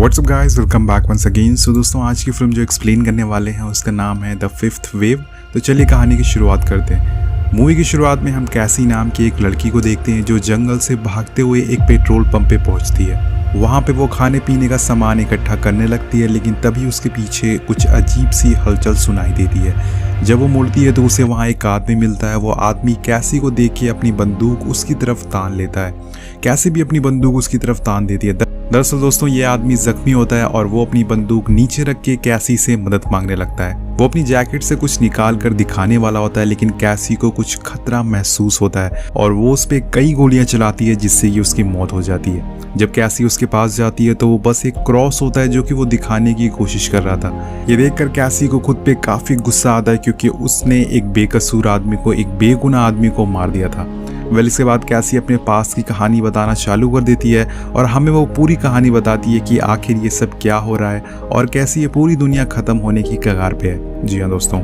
WhatsApp guys, welcome back once again. So दोस्तों, आज की फिल्म जो एक्सप्लेन करने वाले हैं उसका नाम है द फिफ्थ वेव। तो चलिए कहानी की शुरुआत करते हैं। मूवी की शुरुआत में हम कैसी नाम की एक लड़की को देखते हैं जो जंगल से भागते हुए एक पेट्रोल पंप पे पहुंचती है। वहाँ पे वो खाने पीने का सामान इकट्ठा करने लगती है, लेकिन तभी उसके पीछे कुछ अजीब सी हलचल सुनाई देती है। जब वो मुड़ती है तो उसे वहाँ एक आदमी मिलता है। वो आदमी कैसी को देख के अपनी बंदूक उसकी तरफ तान लेता है। कैसी भी अपनी बंदूक उसकी तरफ तान देती है। दरअसल दोस्तों, ये आदमी जख्मी होता है और वो अपनी बंदूक नीचे रख के कैसी से मदद मांगने लगता है। वो अपनी जैकेट से कुछ निकाल कर दिखाने वाला होता है, लेकिन कैसी को कुछ खतरा महसूस होता है और वो उस पे कई गोलियां चलाती है, जिससे ये उसकी मौत हो जाती है। जब कैसी उसके पास जाती है तो वो बस एक क्रॉस होता है जो कि वो दिखाने की कोशिश कर रहा था। ये देखकर कैसी को खुद पे काफी गुस्सा आता है, क्योंकि उसने एक बेकसूर आदमी को, एक बेगुनाह आदमी को मार दिया था। इसके बाद कैसी अपने पास की कहानी बताना चालू कर देती है और हमें वो पूरी कहानी बताती है कि आखिर ये सब क्या हो रहा है और कैसी ये पूरी दुनिया खत्म होने की कगार पे है। जी हाँ दोस्तों,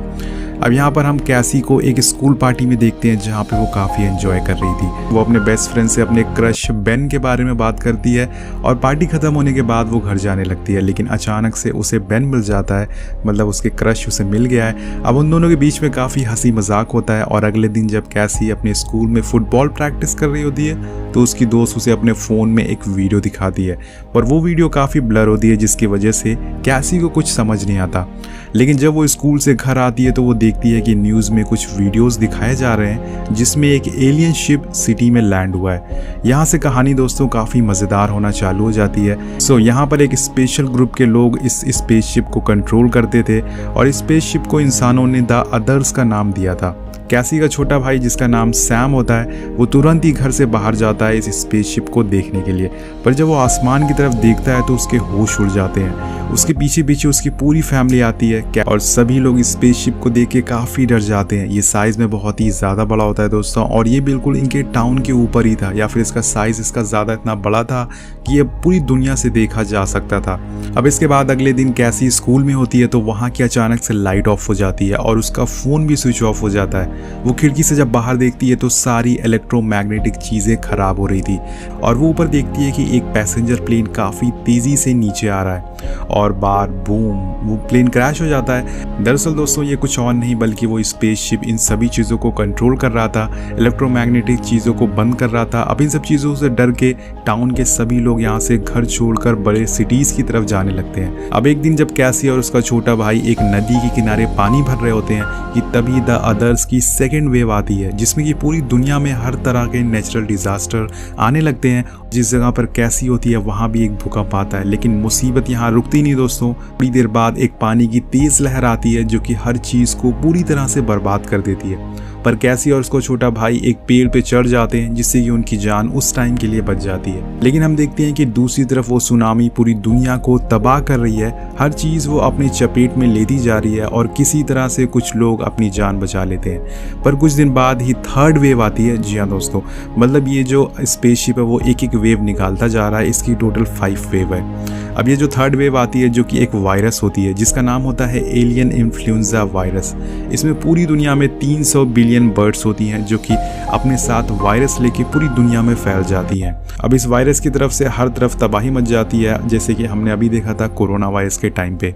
अब यहाँ पर हम कैसी को एक स्कूल पार्टी में देखते हैं जहाँ पे वो काफ़ी एंजॉय कर रही थी। वो अपने बेस्ट फ्रेंड से अपने क्रश बेन के बारे में बात करती है और पार्टी खत्म होने के बाद वो घर जाने लगती है, लेकिन अचानक से उसे बेन मिल जाता है। मतलब उसके क्रश उसे मिल गया है। अब उन दोनों के बीच में काफ़ी हंसी मजाक होता है और अगले दिन जब कैसी अपने स्कूल में फुटबॉल प्रैक्टिस कर रही होती है तो उसकी दोस्त उसे अपने फ़ोन में एक वीडियो दिखाती है, पर वो वीडियो काफ़ी ब्लर होती है, जिसकी वजह से कैसी को कुछ समझ नहीं आता। लेकिन जब वो स्कूल से घर आती है तो वो देखती है कि न्यूज़ में कुछ वीडियोस दिखाए जा रहे हैं जिसमें एक एलियन शिप सिटी में लैंड हुआ है। यहाँ से कहानी दोस्तों काफ़ी मज़ेदार होना चालू हो जाती है। सो यहाँ पर एक स्पेशल ग्रुप के लोग इस स्पेसशिप को कंट्रोल करते थे और इस स्पेसशिप को इंसानों ने द अदर्स का नाम दिया था। कैसी का छोटा भाई, जिसका नाम सैम होता है, वो तुरंत ही घर से बाहर जाता है इस स्पेसशिप को देखने के लिए, पर जब वो आसमान की तरफ देखता है तो उसके होश उड़ जाते हैं। उसके पीछे पीछे उसकी पूरी फैमिली आती है और सभी लोग इस स्पेसशिप को देख के काफ़ी डर जाते हैं। ये साइज़ में बहुत ही ज़्यादा बड़ा होता है दोस्तों, और ये बिल्कुल इनके टाउन के ऊपर ही था, या फिर इसका साइज़ इसका ज़्यादा इतना बड़ा था कि ये पूरी दुनिया से देखा जा सकता था। अब इसके बाद अगले दिन कैसी स्कूल में होती है तो वहाँ की अचानक से लाइट ऑफ हो जाती है और उसका फ़ोन भी स्विच ऑफ हो जाता है। वो खिड़की से जब बाहर देखती है तो सारी इलेक्ट्रोमैग्नेटिक चीज़ें खराब हो रही थी और वो ऊपर देखती है कि एक पैसेंजर प्लेन काफ़ी तेज़ी से नीचे आ रहा है और बार बूम वो प्लेन क्रैश हो जाता है। दरअसल दोस्तों, ये कुछ और नहीं बल्कि वो स्पेसशिप इन सभी चीज़ों को कंट्रोल कर रहा था, इलेक्ट्रोमैग्नेटिक चीज़ों को बंद कर रहा था। अब इन सब चीज़ों से डर के टाउन के सभी लोग यहाँ से घर छोड़कर बड़े सिटीज़ की तरफ जाने लगते हैं। अब एक दिन जब कैसी और उसका छोटा भाई एक नदी के किनारे पानी भर रहे होते हैं कि तभी द अदर्स की सेकेंड वेव आती है, जिसमें कि पूरी दुनिया में हर तरह के नेचुरल डिजास्टर आने लगते हैं। जिस जगह पर कैसी होती है वहां भी एक भूकंप आता है, लेकिन मुसीबत यहाँ रुकती नहीं दोस्तों। थोड़ी देर बाद एक पानी की तेज लहर आती है जो कि हर चीज को पूरी तरह से बर्बाद कर देती है, पर कैसी और उसको छोटा भाई एक पेड़ पे चढ़ जाते हैं, जिससे कि उनकी जान उस टाइम के लिए बच जाती है। लेकिन हम देखते हैं कि दूसरी तरफ वो सुनामी पूरी दुनिया को तबाह कर रही है। हर चीज वो अपने चपेट में लेती जा रही है और किसी तरह से कुछ लोग अपनी जान बचा लेते हैं, पर कुछ दिन बाद ही थर्ड वेव आती है। जी हाँ दोस्तों, मतलब ये जो स्पेसशिप है वो एक एक वेव निकालता जा रहा है। इसकी टोटल 5 वेव है। अब ये जो थर्ड वेव आती है जो कि एक वायरस होती है जिसका नाम होता है एलियन इन्फ्लुएंजा वायरस। इसमें पूरी दुनिया में 300 बिलियन बर्ड्स होती हैं जो कि अपने साथ वायरस लेके पूरी दुनिया में फैल जाती हैं। अब इस वायरस की तरफ से हर तरफ तबाही मच जाती है, जैसे कि हमने अभी देखा था कोरोना वायरस के टाइम पे।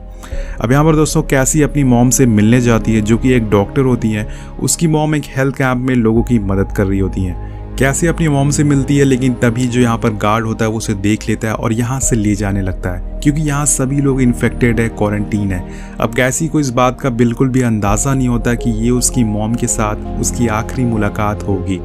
अब यहाँ पर दोस्तों कैसी अपनी मॉम से मिलने जाती है जो कि एक डॉक्टर होती हैं। उसकी मॉम एक हेल्थ कैंप में लोगों की मदद कर रही होती हैं। कैसी अपनी मॉम से मिलती है, लेकिन तभी जो यहाँ पर गार्ड होता है वो उसे देख लेता है और यहाँ से ले जाने लगता है, क्योंकि यहाँ सभी लोग इन्फेक्टेड है, क्वारंटीन है। अब कैसी को इस बात का बिल्कुल भी अंदाज़ा नहीं होता कि ये उसकी मॉम के साथ उसकी आखिरी मुलाकात होगी।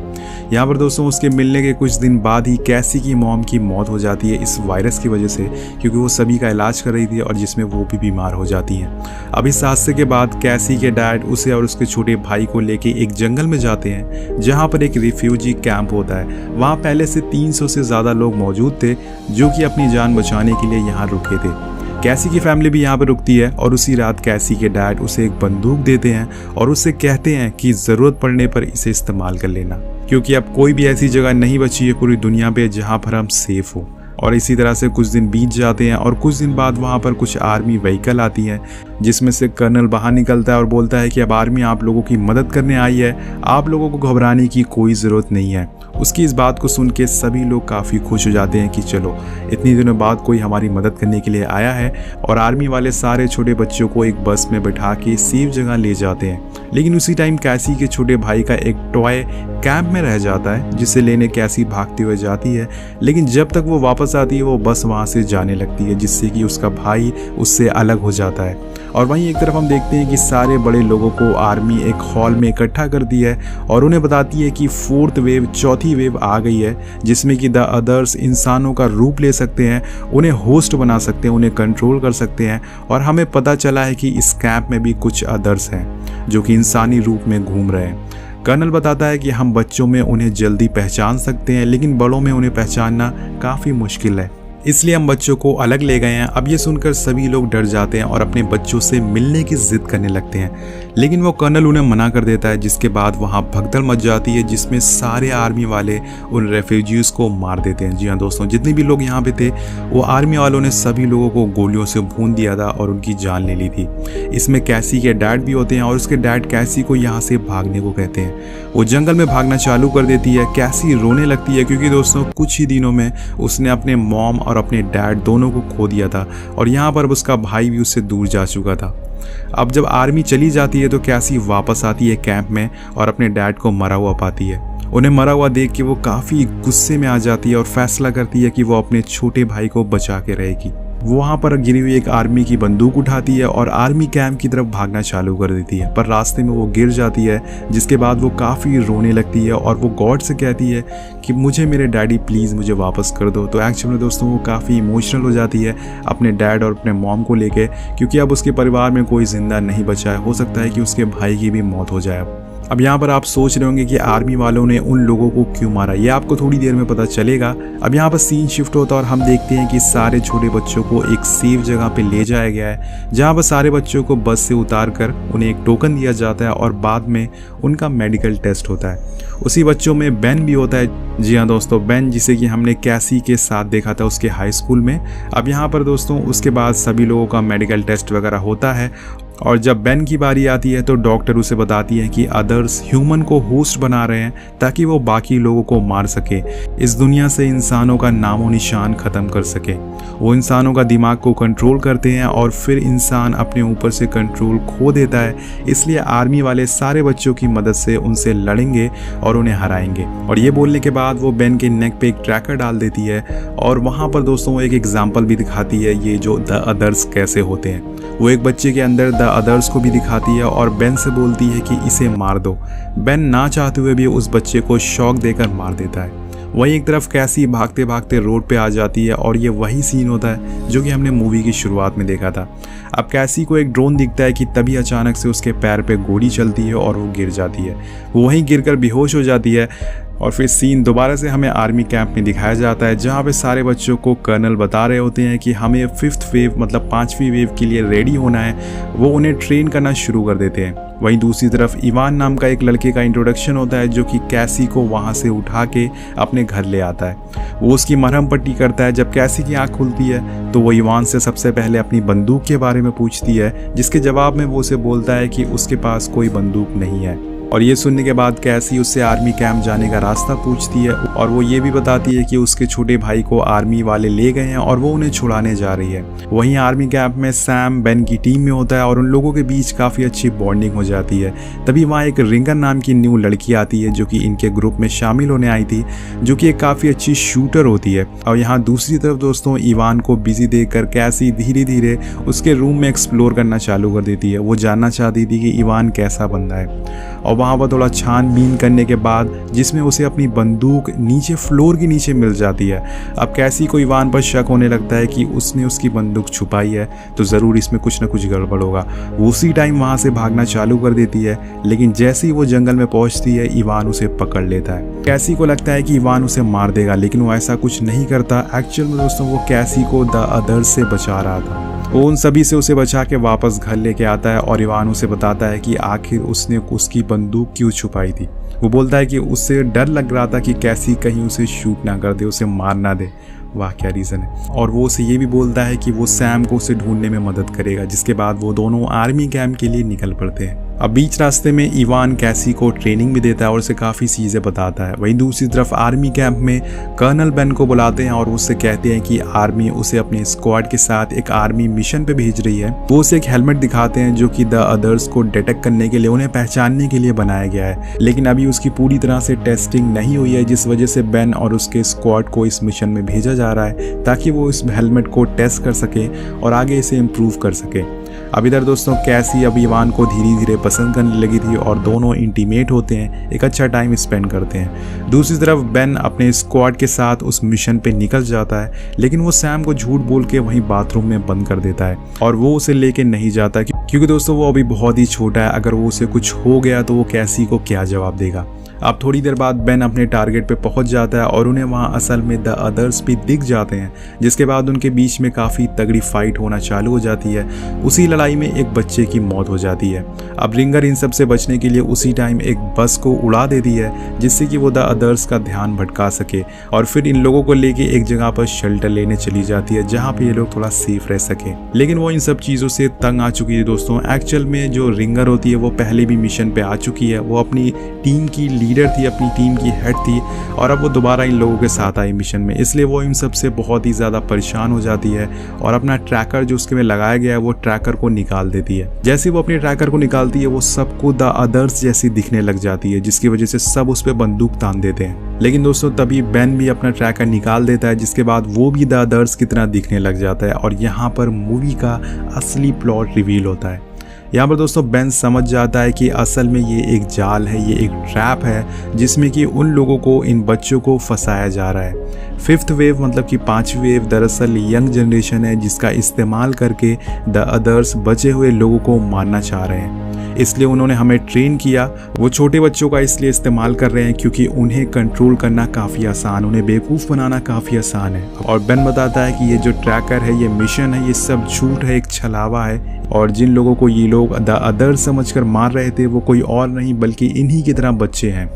यहाँ पर दोस्तों उसके मिलने के कुछ दिन बाद ही कैसी की मॉम की मौत हो जाती है इस वायरस की वजह से, क्योंकि वो सभी का इलाज कर रही थी और जिसमें वो भी बीमार हो जाती हैं। अब इस हादसे के बाद कैसी के डैड उसे और उसके छोटे भाई को लेके एक जंगल में जाते हैं जहाँ पर एक रिफ्यूजी कैंप होता है। वहाँ पहले से 300 से ज़्यादा लोग मौजूद थे जो कि अपनी जान बचाने के लिए यहाँ रुके थे। कैसी की फैमिली भी यहाँ पर रुकती है और उसी रात कैसी के डैड उसे एक बंदूक देते हैं और उससे कहते हैं कि ज़रूरत पड़ने पर इसे इस्तेमाल कर लेना, क्योंकि अब कोई भी ऐसी जगह नहीं बची है पूरी दुनिया पे जहाँ पर हम सेफ हो। और इसी तरह से कुछ दिन बीत जाते हैं और कुछ दिन बाद वहाँ पर कुछ आर्मी व्हीकल आती है, जिसमें से कर्नल बाहर निकलता है और बोलता है कि अब आर्मी आप लोगों की मदद करने आई है, आप लोगों को घबराने की कोई ज़रूरत नहीं है। उसकी इस बात को सुन के सभी लोग काफ़ी खुश हो जाते हैं कि चलो इतनी दिनों बाद कोई हमारी मदद करने के लिए आया है। और आर्मी वाले सारे छोटे बच्चों को एक बस में बैठा के सेफ जगह ले जाते हैं। लेकिन उसी टाइम कैसी के छोटे भाई का एक टॉय कैंप में रह जाता है, जिसे लेने कैसी भागती हुई जाती है। लेकिन जब तक वो वापस आती है वो बस वहाँ से जाने लगती है, जिससे कि उसका भाई उससे अलग हो जाता है। और वहीं एक तरफ हम देखते हैं कि सारे बड़े लोगों को आर्मी एक हॉल में इकट्ठा करती है और उन्हें बताती है कि फोर्थ वेव, चौथी वेव आ गई है, जिसमें कि द अदर्स इंसानों का रूप ले सकते हैं, उन्हें होस्ट बना सकते हैं, उन्हें कंट्रोल कर सकते हैं। और हमें पता चला है कि इस कैंप में भी कुछ अदर्स हैं जो कि इंसानी रूप में घूम रहे हैं। कर्नल बताता है कि हम बच्चों में उन्हें जल्दी पहचान सकते हैं, लेकिन बड़ों में उन्हें पहचानना काफ़ी मुश्किल है, इसलिए हम बच्चों को अलग ले गए हैं। अब ये सुनकर सभी लोग डर जाते हैं और अपने बच्चों से मिलने की जिद करने लगते हैं। लेकिन वो कर्नल उन्हें मना कर देता है, जिसके बाद वहाँ भगदड़ मच जाती है, जिसमें सारे आर्मी वाले उन रेफ्यूजीज़ को मार देते हैं। जी हाँ दोस्तों, जितने भी लोग यहाँ पे थे वो आर्मी वालों ने सभी लोगों को गोलियों से भून दिया था और उनकी जान ले ली थी। इसमें कैसी के डैड भी होते हैं और उसके डैड कैसी को यहाँ से भागने को कहते हैं। वो जंगल में भागना चालू कर देती है। कैसी रोने लगती है क्योंकि दोस्तों कुछ ही दिनों में उसने अपने मॉम और अपने डैड दोनों को खो दिया था और यहाँ पर उसका भाई भी उससे दूर जा चुका था। अब जब आर्मी चली जाती है तो कैसी वापस आती है कैंप में और अपने डैड को मरा हुआ पाती है। उन्हें मरा हुआ देख के वो काफ़ी गुस्से में आ जाती है और फैसला करती है कि वो अपने छोटे भाई को बचा के रहेगी। वो वहाँ पर गिरी हुई एक आर्मी की बंदूक उठाती है और आर्मी कैंप की तरफ भागना चालू कर देती है, पर रास्ते में वो गिर जाती है, जिसके बाद वो काफ़ी रोने लगती है और वो गॉड से कहती है कि मुझे मेरे डैडी प्लीज़ मुझे वापस कर दो। तो एक्चुअली दोस्तों वो काफ़ी इमोशनल हो जाती है अपने डैड और अपने मॉम को लेके, क्योंकि अब उसके परिवार में कोई ज़िंदा नहीं बचा है। हो सकता है कि उसके भाई की भी मौत हो जाए। अब यहाँ पर आप सोच रहे होंगे कि आर्मी वालों ने उन लोगों को क्यों मारा, ये आपको थोड़ी देर में पता चलेगा। अब यहाँ पर सीन शिफ्ट होता है और हम देखते हैं कि सारे छोटे बच्चों को एक सेफ जगह पे ले जाया गया है, जहाँ पर सारे बच्चों को बस से उतार कर उन्हें एक टोकन दिया जाता है और बाद में उनका मेडिकल टेस्ट होता है। उसी बच्चों में बेन भी होता है। जी हाँ दोस्तों, बेन जिसे कि हमने कैसी के साथ देखा था उसके हाई स्कूल में। अब यहाँ पर दोस्तों उसके बाद सभी लोगों का मेडिकल टेस्ट वगैरह होता है और जब बेन की बारी आती है तो डॉक्टर उसे बताती है कि अदर्स ह्यूमन को होस्ट बना रहे हैं ताकि वो बाकी लोगों को मार सके, इस दुनिया से इंसानों का नामो निशान ख़त्म कर सके। वो इंसानों का दिमाग को कंट्रोल करते हैं और फिर इंसान अपने ऊपर से कंट्रोल खो देता है। इसलिए आर्मी वाले सारे बच्चों की मदद से उनसे लड़ेंगे और उन्हें हराएंगे। और ये बोलने के बाद वो बेन के नेक पे एक ट्रैकर डाल देती है और वहाँ पर दोस्तों वो एक एग्जाम्पल भी दिखाती है ये जो द अदर्स कैसे होते हैं। वो एक बच्चे के अंदर द अदर्स को भी दिखाती है और बेन से बोलती है कि इसे मार दो। बेन ना चाहते हुए भी उस बच्चे को शॉक देकर मार देता है। वहीं एक तरफ कैसी भागते भागते रोड पे आ जाती है और ये वही सीन होता है जो कि हमने मूवी की शुरुआत में देखा था। अब कैसी को एक ड्रोन दिखता है कि तभी अचानक से उसके पैर पे गोली चलती है और वो गिर जाती है। वो वहीं गिरकर बेहोश हो जाती है और फिर सीन दोबारा से हमें आर्मी कैंप में दिखाया जाता है, जहाँ पे सारे बच्चों को कर्नल बता रहे होते हैं कि हमें 5th वेव मतलब 5वीं वेव के लिए रेडी होना है। वो उन्हें ट्रेन करना शुरू कर देते हैं। वहीं दूसरी तरफ इवान नाम का एक लड़के का इंट्रोडक्शन होता है जो कि कैसी को वहाँ से उठा के अपने घर ले आता है। वो उसकी मरहम पट्टी करता है। जब कैसी की आँख खुलती है तो वो इवान से सबसे पहले अपनी बंदूक के बारे में पूछती है, जिसके जवाब में वो उसे बोलता है कि उसके पास कोई बंदूक नहीं है। और ये सुनने के बाद कैसी उससे आर्मी कैंप जाने का रास्ता पूछती है और वो ये भी बताती है कि उसके छोटे भाई को आर्मी वाले ले गए हैं और वो उन्हें छुड़ाने जा रही है। वहीं आर्मी कैंप में सैम बेन की टीम में होता है और उन लोगों के बीच काफ़ी अच्छी बॉन्डिंग हो जाती है। तभी वहाँ एक रिंगर नाम की न्यू लड़की आती है जो कि इनके ग्रुप में शामिल होने आई थी, जो कि एक काफ़ी अच्छी शूटर होती है। और यहाँ दूसरी तरफ दोस्तों इवान को बिजी देखकर कैसी धीरे धीरे उसके रूम में एक्सप्लोर करना चालू कर देती है। वो जानना चाहती थी कि इवान कैसा बंदा है और वहाँ पर थोड़ा छानबीन करने के बाद जिसमें उसे अपनी बंदूक नीचे फ्लोर के नीचे मिल जाती है। अब कैसी को इवान पर शक होने लगता है कि उसने उसकी बंदूक छुपाई है तो ज़रूर इसमें कुछ ना कुछ गड़बड़ होगा। वो उसी टाइम वहाँ से भागना चालू कर देती है, लेकिन जैसे ही वो जंगल में पहुँचती है इवान उसे पकड़ लेता है। कैसी को लगता है कि इवान उसे मार देगा, लेकिन वो ऐसा कुछ नहीं करता। एक्चुअल में दोस्तों वो कैसी को द अदर्स से बचा रहा था। वो उन सभी से उसे बचा के वापस घर लेके आता है और इवान उसे बताता है कि आखिर उसने उसकी बंदूक क्यों छुपाई थी। वो बोलता है कि उससे डर लग रहा था कि कैसी कहीं उसे शूट ना कर दे, उसे मार ना दे। वाह क्या रीज़न है। और वो उसे ये भी बोलता है कि वो सैम को उसे ढूंढने में मदद करेगा, जिसके बाद वो दोनों आर्मी कैंप के लिए निकल पड़ते हैं। अब बीच रास्ते में इवान कैसी को ट्रेनिंग भी देता है और उसे काफ़ी चीज़ें बताता है। वहीं दूसरी तरफ आर्मी कैंप में कर्नल बेन को बुलाते हैं और उससे कहते हैं कि आर्मी उसे अपने स्क्वाड के साथ एक आर्मी मिशन पे भेज रही है। वो उसे एक हेलमेट दिखाते हैं जो कि द अदर्स को डिटेक्ट करने के लिए, उन्हें पहचानने के लिए बनाया गया है, लेकिन अभी उसकी पूरी तरह से टेस्टिंग नहीं हुई है, जिस वजह से बेन और उसके स्क्वाड को इस मिशन में भेजा जा रहा है ताकि वो इस हेलमेट को टेस्ट कर सके और आगे इसे इम्प्रूव कर सके। अब इधर दोस्तों कैसी अब इवान को धीरे धीरे पसंद करने लगी थी और दोनों इंटीमेट होते हैं, एक अच्छा टाइम स्पेंड करते हैं। दूसरी तरफ बेन अपने स्क्वाड के साथ उस मिशन पे निकल जाता है, लेकिन वो सैम को झूठ बोल के वहीं बाथरूम में बंद कर देता है और वो उसे लेके नहीं जाता क्योंकि दोस्तों वो अभी बहुत ही छोटा है। अगर वो उसे कुछ हो गया तो वो कैसी को क्या जवाब देगा। अब थोड़ी देर बाद बेन अपने टारगेट पे पहुंच जाता है और उन्हें वहां असल में द अदर्स भी दिख जाते हैं, जिसके बाद उनके बीच में काफ़ी तगड़ी फाइट होना चालू हो जाती है। उसी लड़ाई में एक बच्चे की मौत हो जाती है। अब रिंगर इन सब से बचने के लिए उसी टाइम एक बस को उड़ा देती है, जिससे कि वो द अदर्स का ध्यान भटका सके और फिर इन लोगों को लेके एक जगह पर शेल्टर लेने चली जाती है जहाँ पे ये लोग थोड़ा सेफ रह सके। लेकिन वो इन सब चीज़ों से तंग आ चुकी है दोस्तों। एक्चुअल में जो रिंगर होती है वो पहले भी मिशन पे आ चुकी है, वो अपनी टीम की लीडर थी, अपनी टीम की हेड थी और अब वो दोबारा इन लोगों के साथ आई मिशन में, इसलिए वो इन सब से बहुत ही ज़्यादा परेशान हो जाती है और अपना ट्रैकर जो उसके में लगाया गया है वो ट्रैकर को निकाल देती है। जैसे वो अपने ट्रैकर को निकालती है वो सबको द अदर्स जैसी दिखने लग जाती है, जिसकी वजह से सब उस पर बंदूक तान देते हैं। लेकिन दोस्तों तभी बेन भी अपना ट्रैकर निकाल देता है, जिसके बाद वो भी द अदर्स की तरह दिखने लग जाता है और यहाँ पर मूवी का असली प्लॉट रिवील होता है। यहाँ पर दोस्तों बेन समझ जाता है कि असल में ये एक जाल है, ये एक ट्रैप है जिसमें कि उन लोगों को, इन बच्चों को फंसाया जा रहा है। फिफ्थ वेव मतलब कि पांचवी वेव दरअसल यंग जनरेशन है जिसका इस्तेमाल करके द अदर्स बचे हुए लोगों को मारना चाह रहे हैं, इसलिए उन्होंने हमें ट्रेन किया। वो छोटे बच्चों का इसलिए इस्तेमाल कर रहे हैं क्योंकि उन्हें कंट्रोल करना काफ़ी आसान, उन्हें बेवकूफ़ बनाना काफ़ी आसान है। और बेन बताता है कि ये जो ट्रैकर है, ये मिशन है, ये सब झूठ है, एक छलावा है और जिन लोगों को ये लोग द अदर समझकर मार रहे थे वो कोई और नहीं बल्कि इन्हीं की तरह बच्चे हैं।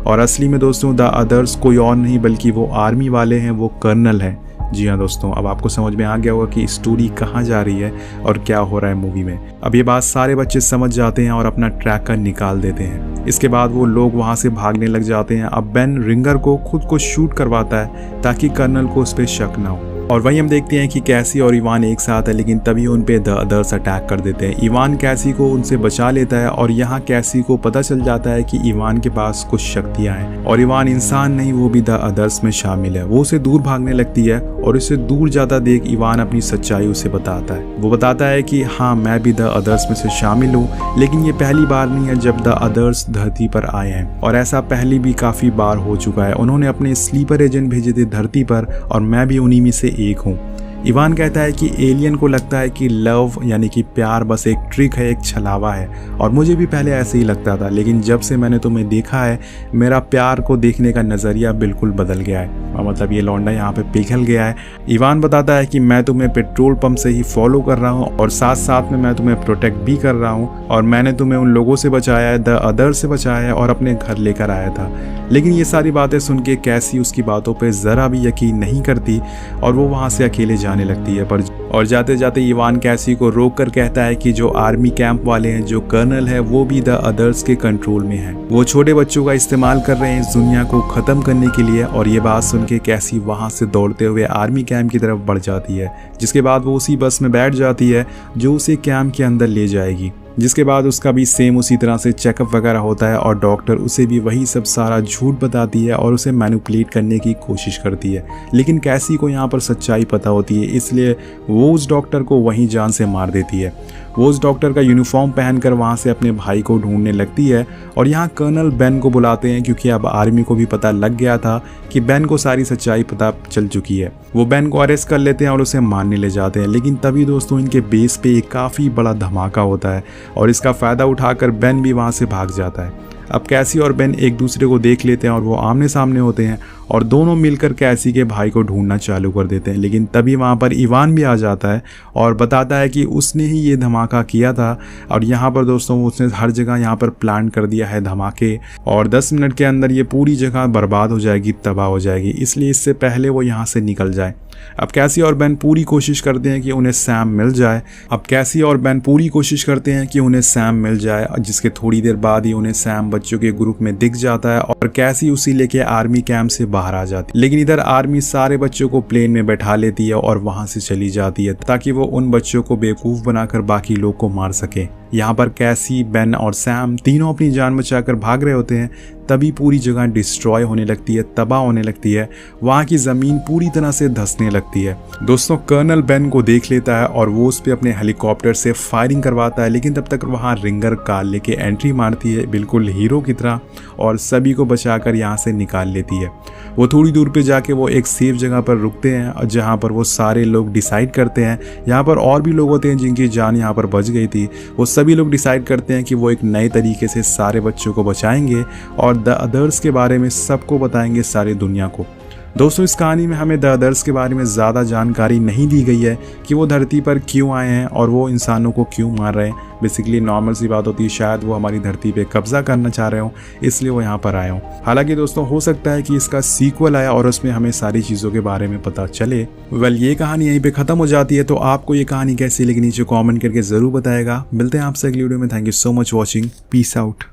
और असली में दोस्तों द अदर्स कोई और नहीं बल्कि वो आर्मी वाले हैं, वो कर्नल हैं। जी हाँ दोस्तों, अब आपको समझ में आ गया होगा कि स्टोरी कहाँ जा रही है और क्या हो रहा है मूवी में। अब ये बात सारे बच्चे समझ जाते हैं और अपना ट्रैकर निकाल देते हैं। इसके बाद वो लोग वहाँ से भागने लग जाते हैं। अब बेन रिंगर को खुद को शूट करवाता है ताकि कर्नल को उस पर शक ना हो। और वहीं हम देखते हैं कि कैसी और इवान एक साथ है, लेकिन तभी उन पे द अदर्स अटैक कर देते हैं। इवान कैसी को उनसे बचा लेता है और यहाँ कैसी को पता चल जाता है कि इवान के पास कुछ शक्तियाँ हैं और इवान इंसान नहीं, वो भी द अदर्स में शामिल है। वो उसे दूर भागने लगती है और उसे दूर जाता देख इवान अपनी सच्चाई उसे बताता है। वो बताता है कि हाँ, मैं भी द अदर्स में से शामिल हूँ, लेकिन ये पहली बार नहीं है जब द अदर्स धरती पर आए हैं और ऐसा पहले भी काफ़ी बार हो चुका है। उन्होंने अपने स्लीपर एजेंट भेजे थे धरती पर और मैं भी उन्हीं में से एक हूँ। इवान कहता है कि एलियन को लगता है कि लव यानी कि प्यार बस एक ट्रिक है, एक छलावा है और मुझे भी पहले ऐसे ही लगता था, लेकिन जब से मैंने तुम्हें देखा है मेरा प्यार को देखने का नज़रिया बिल्कुल बदल गया है। मतलब ये लौंडा यहाँ पे पिघल गया है। इवान बताता है कि मैं तुम्हें पेट्रोल पंप से ही फॉलो कर रहा हूँ और साथ साथ में मैं तुम्हें प्रोटेक्ट भी कर रहा हूँ और मैंने तुम्हें उन लोगों से बचाया है, द अदर से बचाया है और अपने घर लेकर आया था। लेकिन ये सारी बातें सुन के कैसी उसकी बातों पर ज़रा भी यकीन नहीं करती और वो वहाँ से अकेले जाने लगती है। और जाते जाते इवान कैसी को रोक कर कहता है कि जो आर्मी कैंप वाले हैं, जो कर्नल है, वो भी द अदर्स के कंट्रोल में है। वो छोटे बच्चों का इस्तेमाल कर रहे हैं इस दुनिया को ख़त्म करने के लिए। और ये बात सुन के कैसी वहाँ से दौड़ते हुए आर्मी कैंप की तरफ बढ़ जाती है, जिसके बाद वो उसी बस में बैठ जाती है जो उसे कैंप के अंदर ले जाएगी। जिसके बाद उसका भी सेम उसी तरह से चेकअप वगैरह होता है और डॉक्टर उसे भी वही सब सारा झूठ बताती है और उसे मैनिपुलेट करने की कोशिश करती है। लेकिन कैसी को यहाँ पर सच्चाई पता होती है, इसलिए वो उस डॉक्टर को वहीं जान से मार देती है। वो उस डॉक्टर का यूनिफॉर्म पहनकर वहाँ से अपने भाई को ढूंढने लगती है और यहाँ कर्नल बेन को बुलाते हैं क्योंकि अब आर्मी को भी पता लग गया था कि बेन को सारी सच्चाई पता चल चुकी है। वो बेन को अरेस्ट कर लेते हैं और उसे मारने ले जाते हैं। लेकिन तभी दोस्तों इनके बेस पे एक काफ़ी बड़ा धमाका होता है और इसका फ़ायदा उठाकर बेन भी वहाँ से भाग जाता है। अब कैसी और बेन एक दूसरे को देख लेते हैं और वो आमने सामने होते हैं और दोनों मिलकर कैसी के भाई को ढूंढना चालू कर देते हैं। लेकिन तभी वहाँ पर इवान भी आ जाता है और बताता है कि उसने ही ये धमाका किया था और यहाँ पर दोस्तों उसने हर जगह यहाँ पर प्लान कर दिया है धमाके और 10 मिनट के अंदर ये पूरी जगह बर्बाद हो जाएगी, तबाह हो जाएगी, इसलिए इससे पहले वो यहाँ से निकल जाए। अब कैसी और बेन पूरी कोशिश करते हैं कि उन्हें सैम मिल जाए। जिसके थोड़ी देर बाद ही उन्हें सैम बच्चों के ग्रुप में दिख जाता है और कैसी उसी लेके आर्मी कैंप से बाहर आ जाती है। लेकिन इधर आर्मी सारे बच्चों को प्लेन में बैठा लेती है और वहां से चली जाती है ताकि वो उन बच्चों को बेवकूफ बनाकर बाकी लोग को मार सके। यहाँ पर कैसी, बेन और सैम तीनों अपनी जान बचाकर भाग रहे होते हैं, तभी पूरी जगह डिस्ट्रॉय होने लगती है, तबाह होने लगती है। वहाँ की ज़मीन पूरी तरह से धंसने लगती है। दोस्तों कर्नल बेन को देख लेता है और वो उस पर अपने हेलीकॉप्टर से फायरिंग करवाता है, लेकिन तब तक वहाँ रिंगर कार लेके एंट्री मारती है बिल्कुल हीरो की तरह और सभी को बचाकर यहाँ से निकाल लेती है। वो थोड़ी दूर पे जाके वो एक सेफ जगह पर रुकते हैं जहाँ पर वो सारे लोग डिसाइड करते हैं, यहाँ पर और भी लोग होते हैं जिनकी जान यहाँ पर बच गई थी। वो सभी लोग डिसाइड करते हैं कि वो एक नए तरीके से सारे बच्चों को बचाएंगे और द अदर्स के बारे में सबको बताएंगे सारी दुनिया को। दोस्तों इस कहानी में हमें द अदर्स के बारे में ज़्यादा जानकारी नहीं दी गई है कि वो धरती पर क्यों आए हैं और वो इंसानों को क्यों मार रहे हैं। बेसिकली नॉर्मल सी बात होती है, शायद वो हमारी धरती पे कब्जा करना चाह रहे हों, इसलिए वो यहाँ पर आए हों। हालांकि दोस्तों हो सकता है कि इसका सीक्वल आया और उसमें हमें सारी चीज़ों के बारे में पता चले। ये कहानी यहीं पर ख़त्म हो जाती है। तो आपको ये कहानी कैसी लगी नीचे कॉमेंट करके ज़रूर बताएगा। मिलते हैं आपसे अगली वीडियो में। Thank you so much watching. Peace out.